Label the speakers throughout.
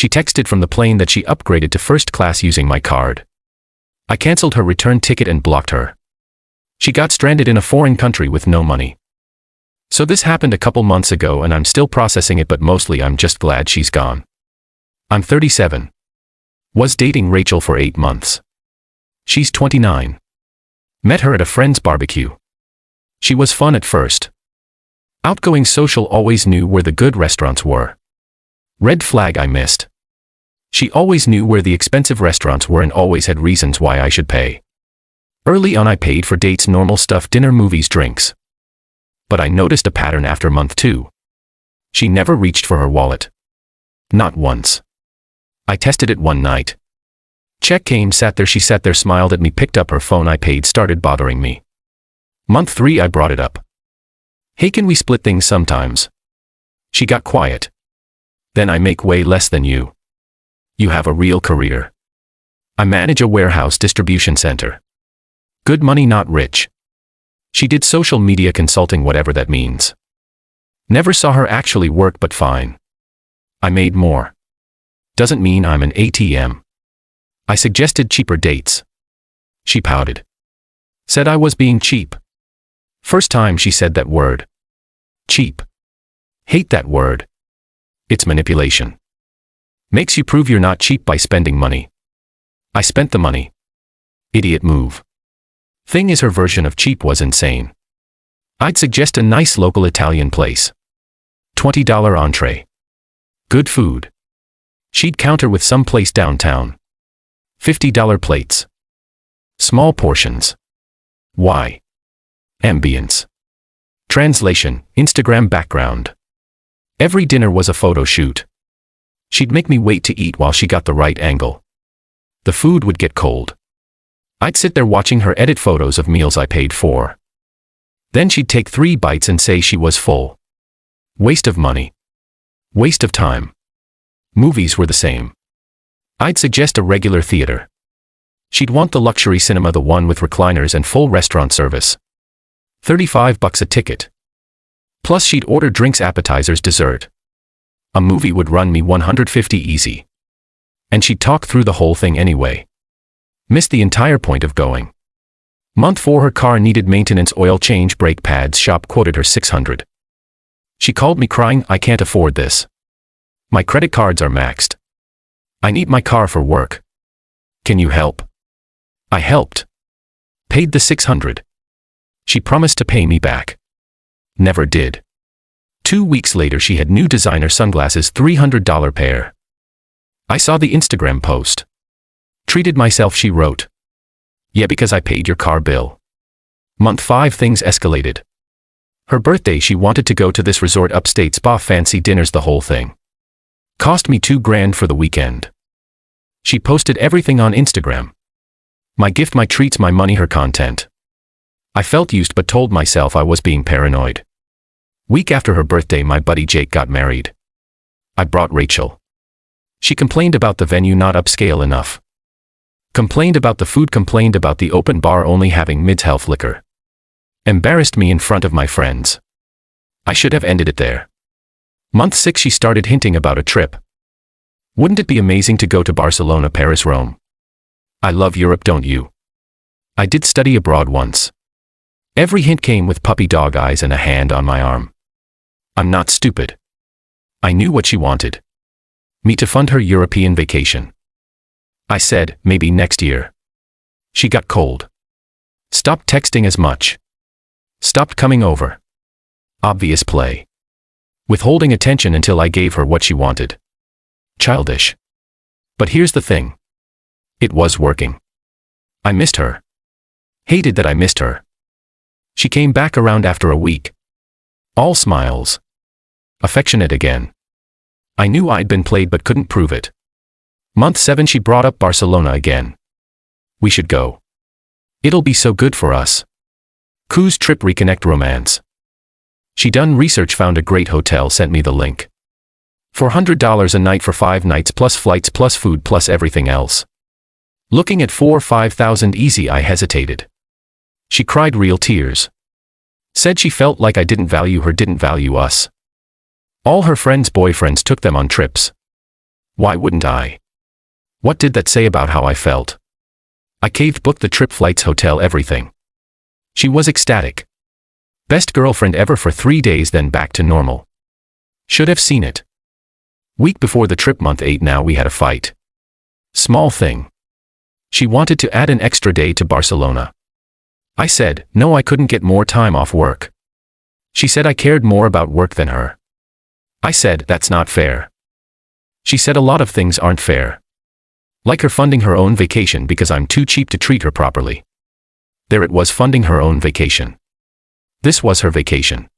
Speaker 1: She texted from the plane that she upgraded to first class using my card. I canceled her return ticket and blocked her. She got stranded in a foreign country with no money. So this happened a couple months ago and I'm still processing it, but mostly I'm just glad she's gone. I'm 37. Was dating Rachel for 8 months. She's 29. Met her at a friend's barbecue. She was fun at first. Outgoing, social, always knew where the good restaurants were. Red flag I missed. She always knew where the expensive restaurants were and always had reasons why I should pay. Early on I paid for dates, normal stuff, dinner, movies, drinks. But I noticed a pattern after month 2. She never reached for her wallet. Not once. I tested it one night. Check came, she sat there, smiled at me, picked up her phone, I paid, started bothering me. Month 3 I brought it up. Hey, can we split things sometimes? She got quiet. Then I make way less than you. You have a real career. I manage a warehouse distribution center. Good money, not rich. She did social media consulting, whatever that means. Never saw her actually work, but fine. I made more. Doesn't mean I'm an ATM. I suggested cheaper dates. She pouted. Said I was being cheap. First time she said that word. Cheap. Hate that word. It's manipulation. Makes you prove you're not cheap by spending money. I spent the money. Idiot move. Thing is, her version of cheap was insane. I'd suggest a nice local Italian place. $20 entree. Good food. She'd counter with some place downtown. $50 plates. Small portions. Why? Ambience. Translation, Instagram background. Every dinner was a photo shoot. She'd make me wait to eat while she got the right angle. The food would get cold. I'd sit there watching her edit photos of meals I paid for. Then she'd take 3 bites and say she was full. Waste of money. Waste of time. Movies were the same. I'd suggest a regular theater. She'd want the luxury cinema, the one with recliners and full restaurant service. $35 a ticket. Plus she'd order drinks, appetizers, dessert. A movie would run me $150 easy. And she'd talk through the whole thing anyway. Missed the entire point of going. Month 4 her car needed maintenance, oil change, brake pads, shop quoted her $600. She called me crying, I can't afford this. My credit cards are maxed. I need my car for work. Can you help? I helped. Paid the $600. She promised to pay me back. Never did. 2 weeks later she had new designer sunglasses, $300 pair. I saw the Instagram post. Treated myself, she wrote. Yeah, because I paid your car bill. Month 5 things escalated. Her birthday, she wanted to go to this resort upstate, spa, fancy dinners, the whole thing. Cost me $2,000 for the weekend. She posted everything on Instagram. My gift, my treats, my money, her content. I felt used but told myself I was being paranoid. Week after her birthday my buddy Jake got married. I brought Rachel. She complained about the venue not upscale enough. Complained about the food, complained about the open bar only having mid-health liquor. Embarrassed me in front of my friends. I should have ended it there. Month 6 she started hinting about a trip. Wouldn't it be amazing to go to Barcelona, Paris, Rome? I love Europe, don't you? I did study abroad once. Every hint came with puppy dog eyes and a hand on my arm. I'm not stupid. I knew what she wanted. Me to fund her European vacation. I said, maybe next year. She got cold. Stopped texting as much. Stopped coming over. Obvious play. Withholding attention until I gave her what she wanted. Childish. But here's the thing. It was working. I missed her. Hated that I missed her. She came back around after a week. All smiles. Affectionate again. I knew I'd been played but couldn't prove it. Month 7 she brought up Barcelona again. We should go. It'll be so good for us. Cruise trip, reconnect, romance. She done research, found a great hotel, sent me the link. $400 a night for 5 nights plus flights plus food plus everything else. Looking at 4,000 or 5,000 easy. I hesitated. She cried real tears. Said she felt like I didn't value her, didn't value us. All her friends' boyfriends took them on trips. Why wouldn't I? What did that say about how I felt? I caved, booked the trip, flights, hotel, everything. She was ecstatic. Best girlfriend ever for 3 days, then back to normal. Should have seen it. Week before the trip, month 8 now, we had a fight. Small thing. She wanted to add an extra day to Barcelona. I said, no, I couldn't get more time off work. She said I cared more about work than her. I said, that's not fair. She said a lot of things aren't fair. Like her funding her own vacation because I'm too cheap to treat her properly. There it was, funding her own vacation. This was her vacation.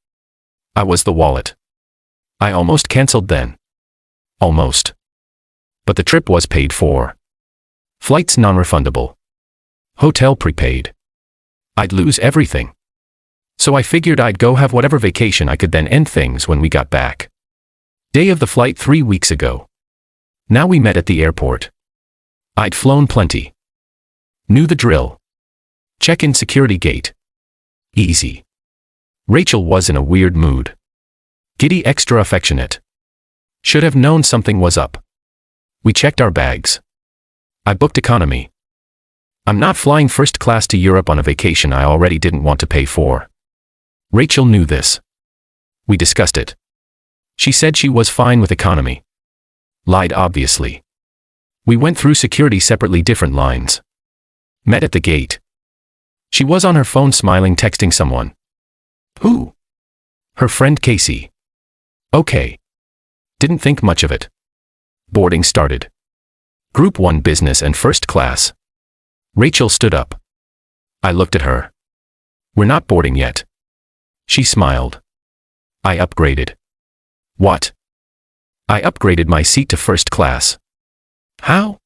Speaker 1: I was the wallet. I almost cancelled then. Almost. But the trip was paid for. Flights non-refundable. Hotel prepaid. I'd lose everything. So I figured I'd go have whatever vacation I could, then end things when we got back. Day of the flight 3 weeks ago. Now we met at the airport. I'd flown plenty. Knew the drill. Check-in, security gate. Easy. Rachel was in a weird mood. Giddy, extra affectionate. Should have known something was up. We checked our bags. I booked economy. I'm not flying first class to Europe on a vacation I already didn't want to pay for. Rachel knew this. We discussed it. She said she was fine with economy. Lied, obviously. We went through security separately, different lines. Met at the gate. She was on her phone smiling, texting someone. Who? Her friend Casey. Okay. Didn't think much of it. Boarding started. Group 1, business and first class. Rachel stood up. I looked at her. We're not boarding yet. She smiled. I upgraded. What? I upgraded my seat to first class. How?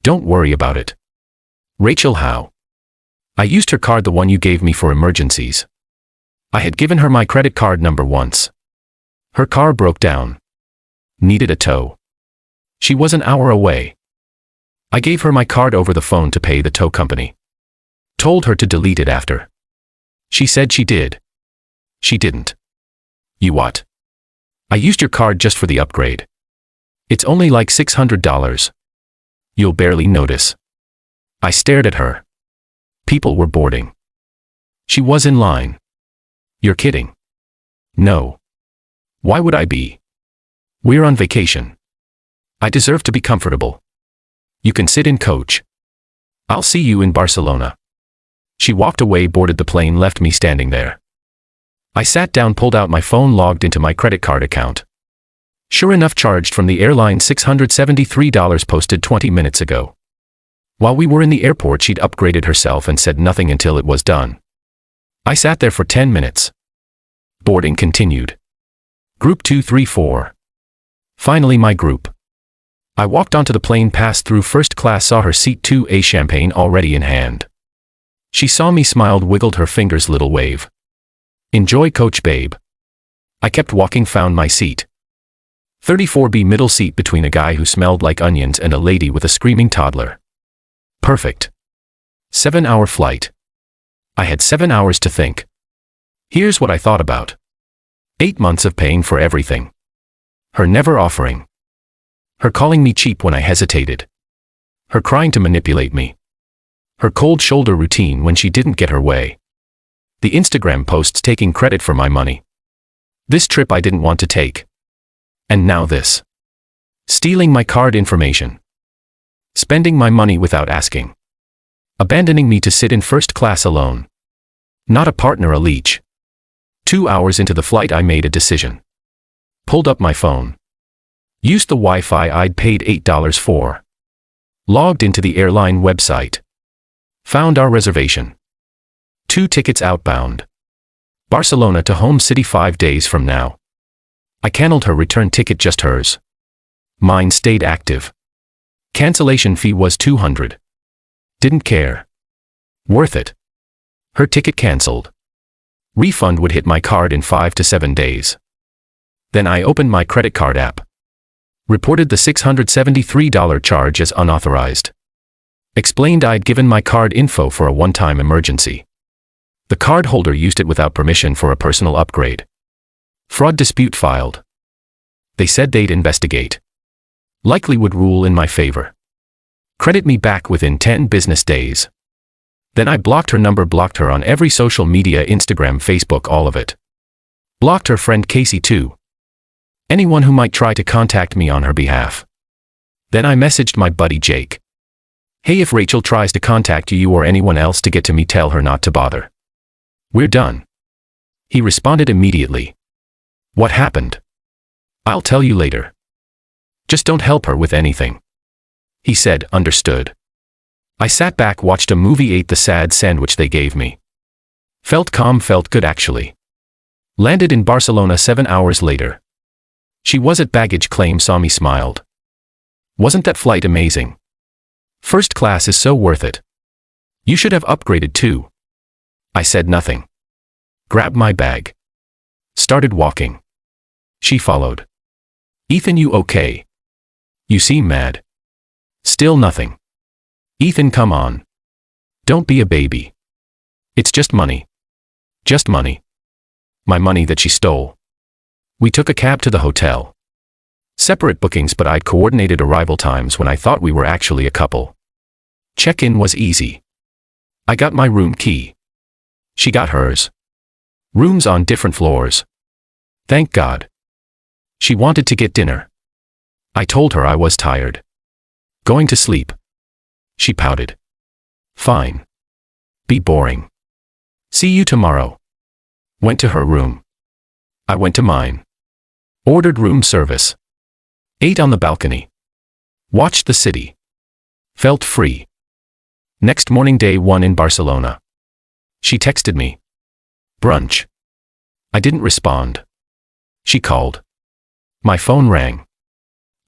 Speaker 1: Don't worry about it. Rachel, how? I used her card, the one you gave me for emergencies. I had given her my credit card number once. Her car broke down. Needed a tow. She was an hour away. I gave her my card over the phone to pay the tow company. Told her to delete it after. She said she did. She didn't. You what? I used your card just for the upgrade. It's only like $600. You'll barely notice. I stared at her. People were boarding. She was in line. You're kidding. No. Why would I be? We're on vacation. I deserve to be comfortable. You can sit in coach. I'll see you in Barcelona. She walked away, boarded the plane, left me standing there. I sat down, pulled out my phone, logged into my credit card account. Sure enough, charged from the airline $673 posted 20 minutes ago. While we were in the airport, she'd upgraded herself and said nothing until it was done. I sat there for 10 minutes. Boarding continued. Group 2, 3, 4. Finally my group. I walked onto the plane, passed through first class, saw her seat 2A, champagne already in hand. She saw me, smiled, wiggled her fingers, little wave. Enjoy, coach babe. I kept walking, found my seat. 34B, middle seat, between a guy who smelled like onions and a lady with a screaming toddler. Perfect. 7-hour flight. I had 7 hours to think. Here's what I thought about. 8 months of paying for everything. Her never offering. Her calling me cheap when I hesitated. Her crying to manipulate me. Her cold shoulder routine when she didn't get her way. The Instagram posts taking credit for my money. This trip I didn't want to take. And now this. Stealing my card information. Spending my money without asking. Abandoning me to sit in first class alone. Not a partner, a leech. 2 hours into the flight I made a decision. Pulled up my phone. Used the Wi-Fi I'd paid $8 for. Logged into the airline website. Found our reservation. 2 tickets outbound. Barcelona to home city 5 days from now. I canceled her return ticket, just hers. Mine stayed active. Cancellation fee was $200. Didn't care. Worth it. Her ticket canceled. Refund would hit my card in 5 to 7 days. Then I opened my credit card app. Reported the $673 charge as unauthorized. Explained I'd given my card info for a one-time emergency. The card holder used it without permission for a personal upgrade. Fraud dispute filed. They said they'd investigate. likely would rule in my favor. Credit me back within 10 business days. Then I blocked her number, blocked her on every social media, Instagram, Facebook, all of it. Blocked her friend Casey too. Anyone who might try to contact me on her behalf. Then I messaged my buddy Jake. Hey, if Rachel tries to contact you or anyone else to get to me, tell her not to bother. We're done. He responded immediately. What happened? I'll tell you later. Just don't help her with anything. He said, understood. I sat back, watched a movie, ate the sad sandwich they gave me. Felt calm, felt good actually. Landed in Barcelona 7 hours later. She was at baggage claim, saw me, smiled. Wasn't that flight amazing? First class is so worth it. You should have upgraded too. I said nothing. Grabbed my bag. Started walking. She followed. Ethan, you okay? You seem mad. Still nothing. Ethan, come on. Don't be a baby. It's just money. Just money. My money that she stole. We took a cab to the hotel. Separate bookings, but I'd coordinated arrival times when I thought we were actually a couple. Check-in was easy. I got my room key. She got hers. Rooms on different floors. Thank God. She wanted to get dinner. I told her I was tired. Going to sleep. She pouted. Fine. Be boring. See you tomorrow. Went to her room. I went to mine. Ordered room service. Ate on the balcony. Watched the city. Felt free. Next morning, day 1 in Barcelona. She texted me. Brunch. I didn't respond. She called. My phone rang.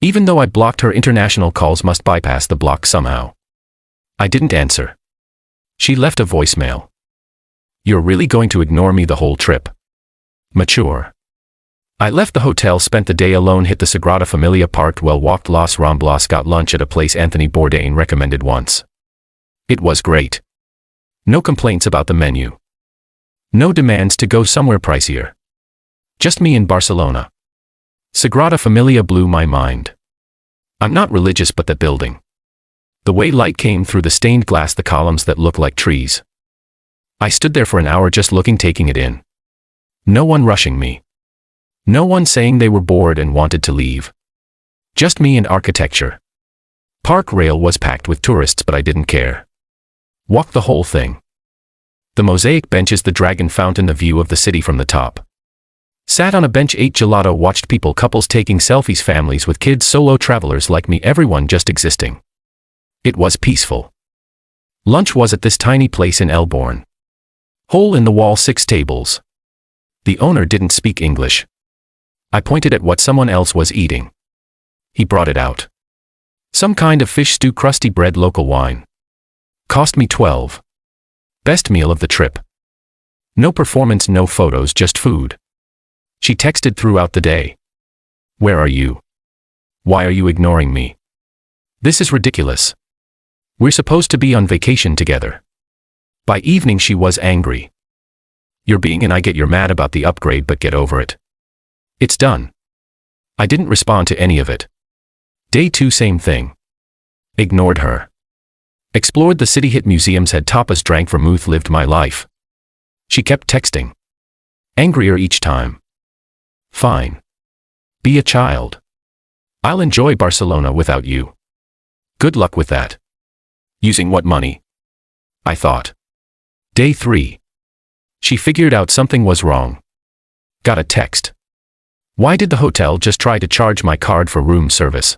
Speaker 1: Even though I blocked her, international calls must bypass the block somehow. I didn't answer. She left a voicemail. You're really going to ignore me the whole trip? Mature. I left the hotel, spent the day alone, hit the Sagrada Familia, parked well, walked Los Ramblas, got lunch at a place Anthony Bourdain recommended once. It was great. No complaints about the menu. No demands to go somewhere pricier. Just me in Barcelona. Sagrada Familia blew my mind. I'm not religious, but that building. The way light came through the stained glass, the columns that look like trees. I stood there for an hour just looking, taking it in. No one rushing me. No one saying they were bored and wanted to leave. Just me and architecture. Park rail was packed with tourists, but I didn't care. Walked the whole thing. The mosaic benches, the dragon fountain, the view of the city from the top. Sat on a bench, ate gelato, watched people, couples taking selfies, families with kids, solo travelers like me, everyone just existing. It was peaceful. Lunch was at this tiny place in Elborn. Hole in the wall, 6 tables. The owner didn't speak English. I pointed at what someone else was eating. He brought it out. Some kind of fish stew, crusty bread, local wine. Cost me 12. Best meal of the trip. No performance, no photos, just food. She texted throughout the day. Where are you? Why are you ignoring me? This is ridiculous. We're supposed to be on vacation together. By evening she was angry. You're being, and I get you're mad about the upgrade, but get over it. It's done. I didn't respond to any of it. Day 2, same thing. Ignored her. Explored the city, hit museums, had tapas, drank vermouth, lived my life. She kept texting. Angrier each time. Fine. Be a child. I'll enjoy Barcelona without you. Good luck with that. Using what money? I thought. Day 3. She figured out something was wrong. Got a text. Why did the hotel just try to charge my card for room service?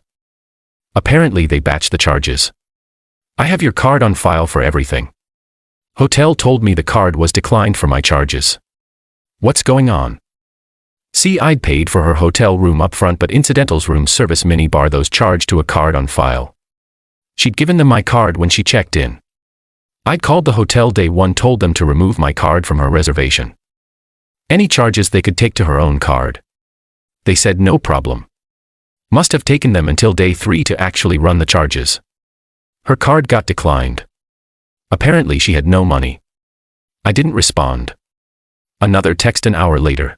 Speaker 1: Apparently they batched the charges. I have your card on file for everything. Hotel told me the card was declined for my charges. What's going on? See, I'd paid for her hotel room up front, but incidentals, room service, mini bar, those charged to a card on file. She'd given them my card when she checked in. I'd called the hotel day 1, told them to remove my card from her reservation. Any charges they could take to her own card. They said no problem. Must have taken them until day 3 to actually run the charges. Her card got declined. Apparently she had no money. I didn't respond. Another text an hour later.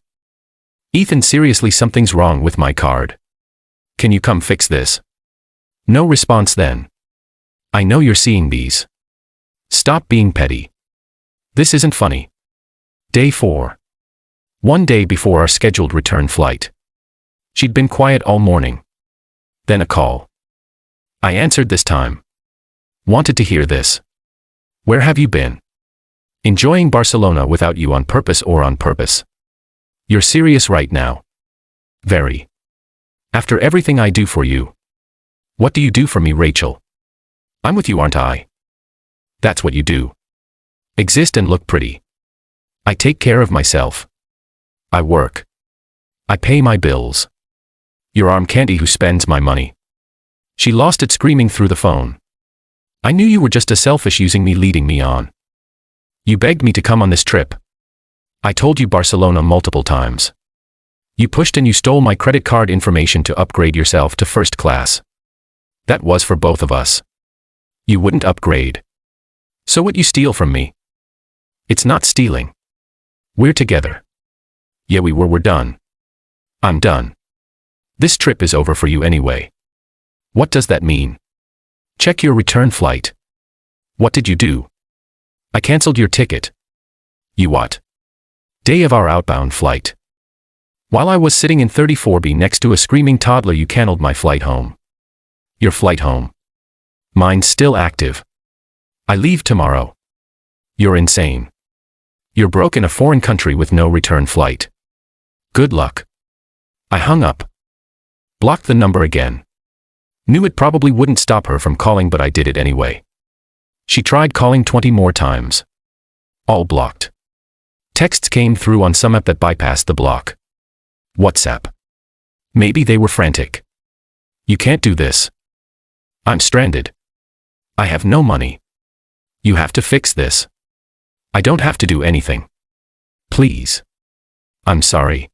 Speaker 1: Ethan, seriously, something's wrong with my card. Can you come fix this? No response then. I know you're seeing these. Stop being petty. This isn't funny. Day 4. One day before our scheduled return flight. She'd been quiet all morning. Then a call. I answered this time. Wanted to hear this. Where have you been? Enjoying Barcelona without you on purpose or on purpose? You're serious right now? Very. After everything I do for you. What do you do for me, Rachel? I'm with you, aren't I? That's what you do. Exist and look pretty. I take care of myself. I work. I pay my bills. Your arm candy who spends my money. She lost it screaming through the phone. I knew you were just a selfish using me, leading me on. You begged me to come on this trip. I told you Barcelona multiple times. You pushed and you stole my credit card information to upgrade yourself to first class. That was for both of us. You wouldn't upgrade. So what you steal from me? It's not stealing. We're together. Yeah, we're done. I'm done. This trip is over for you anyway. What does that mean? Check your return flight. What did you do? I canceled your ticket. You what? Day of our outbound flight. While I was sitting in 34B next to a screaming toddler, you canceled my flight home. Your flight home. Mine's still active. I leave tomorrow. You're insane. You're broke in a foreign country with no return flight. Good luck. I hung up. Blocked the number again. Knew it probably wouldn't stop her from calling, but I did it anyway. She tried calling 20 more times. All blocked. Texts came through on some app that bypassed the block. WhatsApp. Maybe they were frantic. You can't do this. I'm stranded. I have no money. You have to fix this. I don't have to do anything. Please. I'm sorry.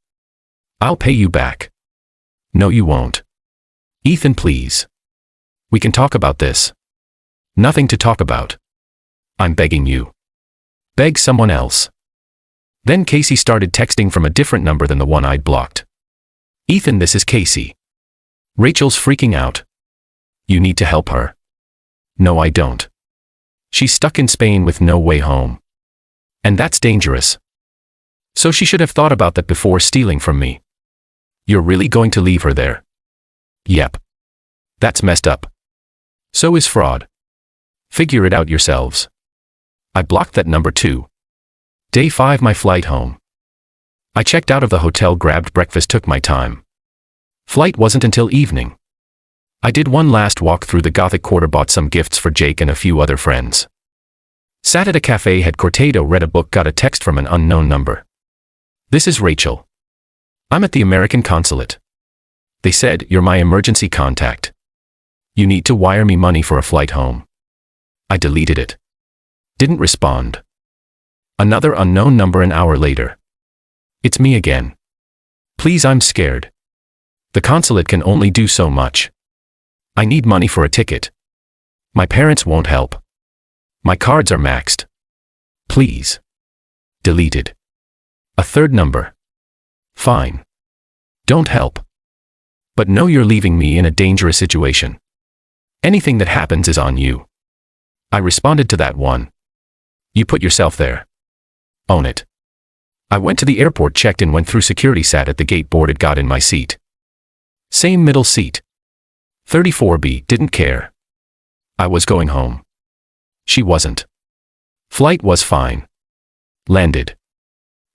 Speaker 1: I'll pay you back. No, you won't. Ethan, please. We can talk about this. Nothing to talk about. I'm begging you. Beg someone else. Then Casey started texting from a different number than the one I'd blocked. Ethan, this is Casey. Rachel's freaking out. You need to help her. No, I don't. She's stuck in Spain with no way home. And that's dangerous. So she should have thought about that before stealing from me. You're really going to leave her there? Yep. That's messed up. So is fraud. Figure it out yourselves. I blocked that number too. Day 5, my flight home. I checked out of the hotel, grabbed breakfast, took my time. Flight wasn't until evening. I did one last walk through the Gothic quarter, bought some gifts for Jake and a few other friends. Sat at a cafe, had cortado, read a book, got a text from an unknown number. This is Rachel. I'm at the American consulate. They said, you're my emergency contact. You need to wire me money for a flight home. I deleted it. Didn't respond. Another unknown number an hour later. It's me again. Please, I'm scared. The consulate can only do so much. I need money for a ticket. My parents won't help. My cards are maxed. Please. Deleted. A third number. Fine. Don't help. But know you're leaving me in a dangerous situation. Anything that happens is on you. I responded to that one. You put yourself there. Own it. I went to the airport, checked in, went through security, sat at the gate, boarded, got in my seat. Same middle seat. 34B, didn't care. I was going home. She wasn't. Flight was fine. Landed.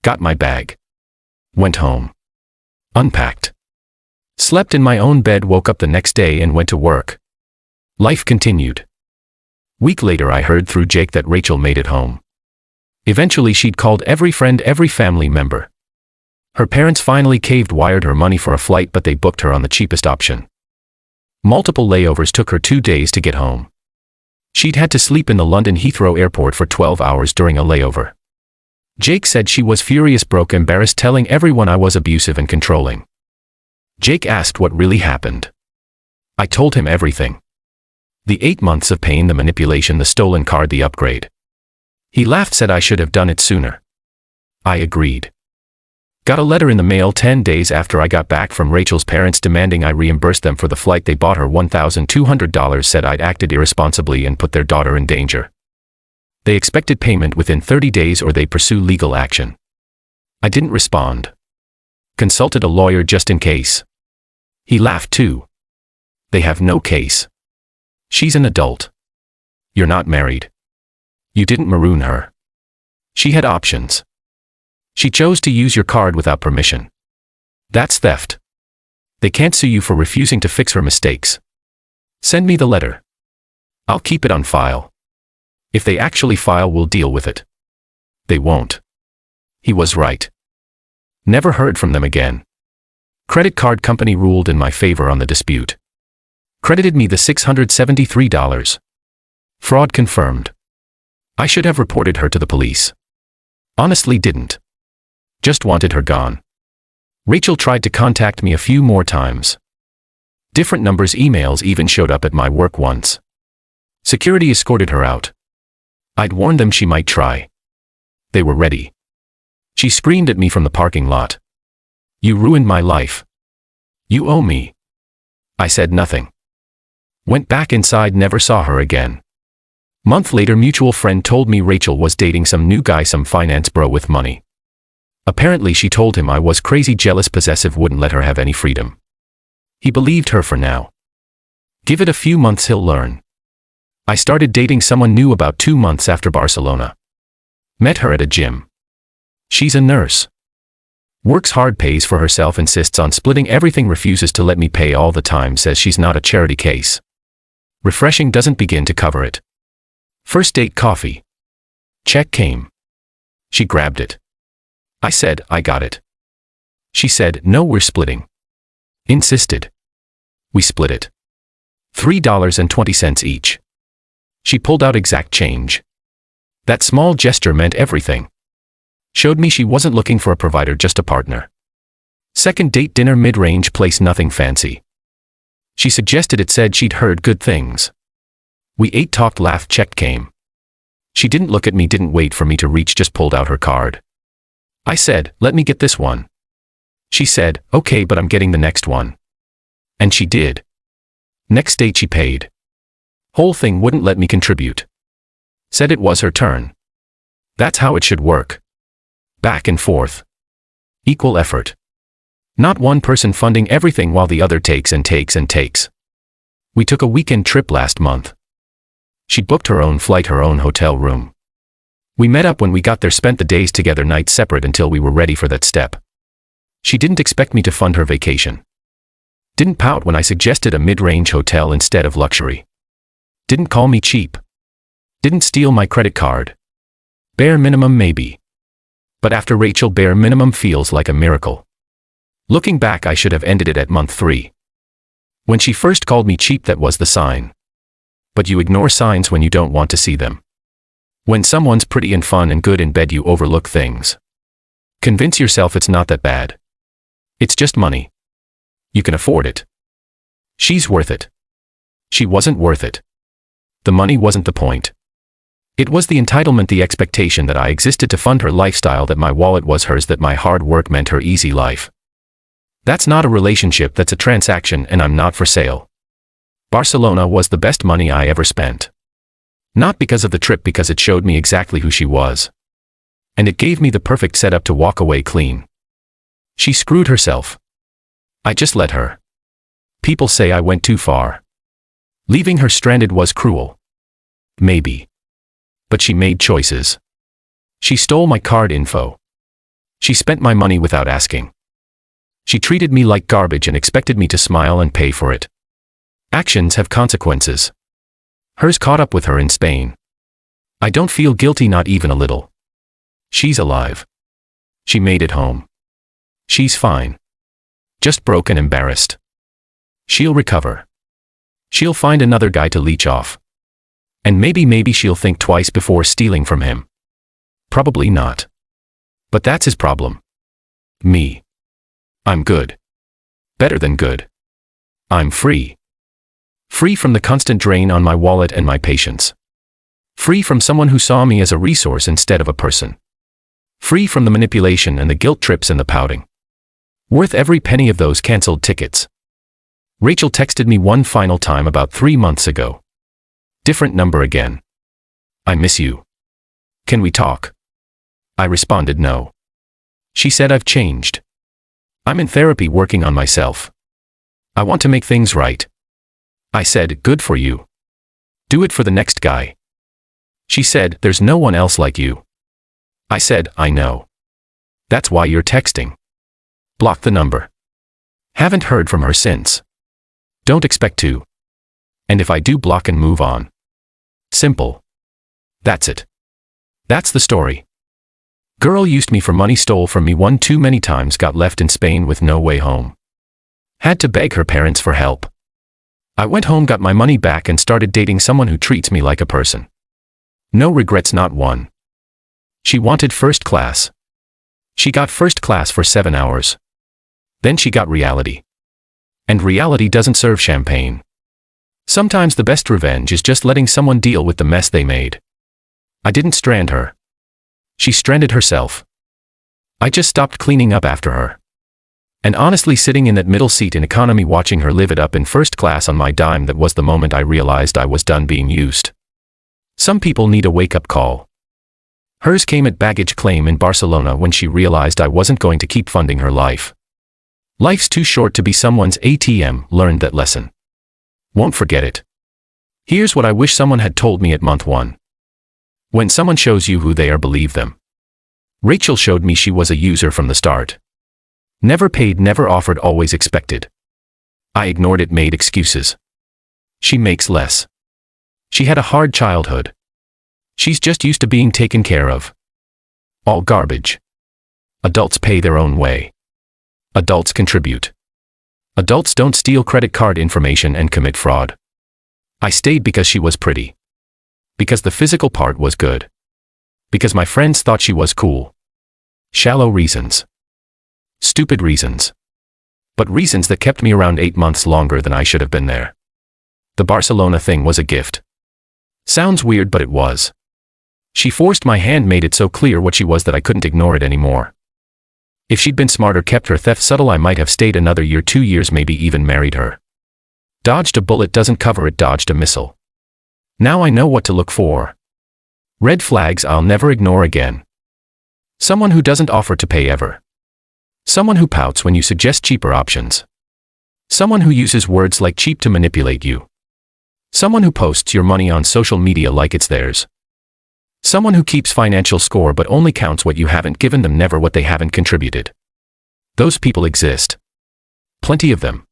Speaker 1: Got my bag. Went home. Unpacked. Slept in my own bed, woke up the next day and went to work. Life continued. Week later, I heard through Jake that Rachel made it home. Eventually, she'd called every friend, every family member. Her parents finally caved, wired her money for a flight, but they booked her on the cheapest option. Multiple layovers, took her 2 days to get home. She'd had to sleep in the London Heathrow airport for 12 hours during a layover. Jake said she was furious, broke, embarrassed, telling everyone I was abusive and controlling. Jake asked what really happened. I told him everything. The 8 months of pain, the manipulation, the stolen card, the upgrade. He laughed, said I should have done it sooner. I agreed. Got a letter in the mail 10 days after I got back from Rachel's parents demanding I reimburse them for the flight they bought her. $1,200, said I'd acted irresponsibly and put their daughter in danger. They expected payment within 30 days or they pursue legal action. I didn't respond. Consulted a lawyer just in case. He laughed too. They have no case. She's an adult. You're not married. You didn't maroon her. She had options. She chose to use your card without permission. That's theft. They can't sue you for refusing to fix her mistakes. Send me the letter. I'll keep it on file. If they actually file, we'll deal with it. They won't. He was right. Never heard from them again. Credit card company ruled in my favor on the dispute. Credited me the $673. Fraud confirmed. I should have reported her to the police. Honestly didn't. Just wanted her gone. Rachel tried to contact me a few more times. Different numbers, emails even showed up at my work once. Security escorted her out. I'd warned them she might try. They were ready. She screamed at me from the parking lot. You ruined my life. You owe me. I said nothing. Went back inside, never saw her again. Month later, mutual friend told me Rachel was dating some new guy, some finance bro with money. Apparently she told him I was crazy, jealous, possessive, wouldn't let her have any freedom. He believed her for now. Give it a few months, he'll learn. I started dating someone new about 2 months after Barcelona. Met her at a gym. She's a nurse. Works hard, pays for herself, insists on splitting everything, refuses to let me pay all the time, says she's not a charity case. Refreshing doesn't begin to cover it. First date, coffee. Check came. She grabbed it. I said, I got it. She said, no, we're splitting. Insisted. We split it. $3.20 each. She pulled out exact change. That small gesture meant everything. Showed me she wasn't looking for a provider, just a partner. Second date, dinner, mid-range place, nothing fancy. She suggested it, said she'd heard good things. We ate, talked, laughed, check came. She didn't look at me, didn't wait for me to reach, just pulled out her card. I said, let me get this one. She said, okay, but I'm getting the next one. And she did. Next date she paid. Whole thing, wouldn't let me contribute. Said it was her turn. That's how it should work. Back and forth. Equal effort. Not one person funding everything while the other takes and takes and takes. We took a weekend trip last month. She booked her own flight, her own hotel room. We met up when we got there, spent the days together, nights separate, until we were ready for that step. She didn't expect me to fund her vacation. Didn't pout when I suggested a mid-range hotel instead of luxury. Didn't call me cheap. Didn't steal my credit card. Bare minimum maybe. But after Rachel, bare minimum feels like a miracle. Looking back, I should have ended it at month 3. When she first called me cheap, that was the sign. But you ignore signs when you don't want to see them. When someone's pretty and fun and good in bed, you overlook things. Convince yourself it's not that bad. It's just money. You can afford it. She's worth it. She wasn't worth it. The money wasn't the point. It was the entitlement, the expectation that I existed to fund her lifestyle, that my wallet was hers, that my hard work meant her easy life. That's not a relationship, that's a transaction, and I'm not for sale. Barcelona was the best money I ever spent. Not because of the trip, because it showed me exactly who she was. And it gave me the perfect setup to walk away clean. She screwed herself. I just let her. People say I went too far. Leaving her stranded was cruel. Maybe. But she made choices. She stole my card info. She spent my money without asking. She treated me like garbage and expected me to smile and pay for it. Actions have consequences. Hers caught up with her in Spain. I don't feel guilty, not even a little. She's alive. She made it home. She's fine. Just broke and embarrassed. She'll recover. She'll find another guy to leech off. And maybe she'll think twice before stealing from him. Probably not. But that's his problem. Me. I'm good. Better than good. I'm free. Free from the constant drain on my wallet and my patience. Free from someone who saw me as a resource instead of a person. Free from the manipulation and the guilt trips and the pouting. Worth every penny of those cancelled tickets. Rachel texted me one final time about 3 months ago. Different number again. I miss you. Can we talk? I responded no. She said I've changed. I'm in therapy working on myself. I want to make things right. I said, good for you. Do it for the next guy. She said, there's no one else like you. I said, I know. That's why you're texting. Block the number. Haven't heard from her since. Don't expect to. And if I do, block and move on. Simple. That's it. That's the story. Girl used me for money, stole from me one too many times, got left in Spain with no way home. Had to beg her parents for help. I went home, got my money back, and started dating someone who treats me like a person. No regrets, not one. She wanted first class. She got first class for 7 hours. Then she got reality. And reality doesn't serve champagne. Sometimes the best revenge is just letting someone deal with the mess they made. I didn't strand her. She stranded herself. I just stopped cleaning up after her. And honestly, sitting in that middle seat in economy watching her live it up in first class on my dime, that was the moment I realized I was done being used. Some people need a wake-up call. Hers came at baggage claim in Barcelona when she realized I wasn't going to keep funding her life. Life's too short to be someone's ATM, learned that lesson. Won't forget it. Here's what I wish someone had told me at month 1. When someone shows you who they are, believe them. Rachel showed me she was a user from the start. Never paid, never offered, always expected. I ignored it, made excuses. She makes less. She had a hard childhood. She's just used to being taken care of. All garbage. Adults pay their own way. Adults contribute. Adults don't steal credit card information and commit fraud. I stayed because she was pretty. Because the physical part was good. Because my friends thought she was cool. Shallow reasons. Stupid reasons. But reasons that kept me around 8 months longer than I should have been there. The Barcelona thing was a gift. Sounds weird, but it was. She forced my hand, made it so clear what she was that I couldn't ignore it anymore. If she'd been smarter, kept her theft subtle, I might have stayed another year, 2 years, maybe even married her. Dodged a bullet doesn't cover it, dodged a missile. Now I know what to look for. Red flags I'll never ignore again. Someone who doesn't offer to pay ever. Someone who pouts when you suggest cheaper options. Someone who uses words like cheap to manipulate you. Someone who posts your money on social media like it's theirs. Someone who keeps financial score but only counts what you haven't given them, never what they haven't contributed. Those people exist. Plenty of them.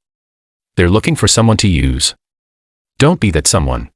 Speaker 1: They're looking for someone to use. Don't be that someone.